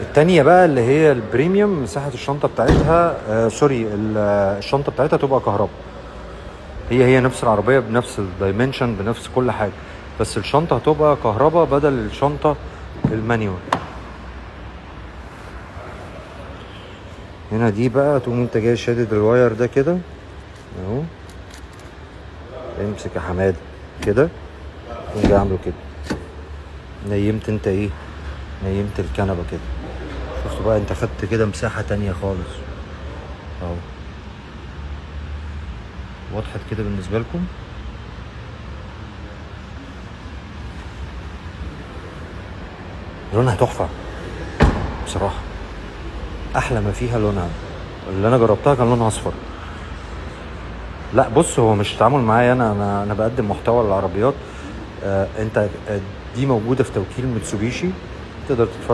التانية بقى اللي هي البريميوم، مساحة الشنطة بتاعتها الشنطة بتاعتها تبقى كهرباء. هي نفس العربية بنفس الدايمنشن بنفس كل حاجة، بس الشنطة هتبقى كهرباء بدل الشنطة المانيوال. هنا دي بقى تقوم انت جاي شادد الواير ده كده اهو، امسك يا حماد كده، تقوم جاي عامله كده، نيمت انت ايه، نيمت الكنبة كده. شفتوا بقى انت خدت كده مساحة تانية خالص اهو. وضحت كده بالنسبة لكم؟ لونها تحفة بصراحة، احلى ما فيها لونها. اللي انا جربتها كان لونها اصفر. لا بص، هو مش تعامل معايا انا بقدم محتوى للعربيات. انت دي موجودة في توكيل ميتسوبيشي، تقدر تتفرج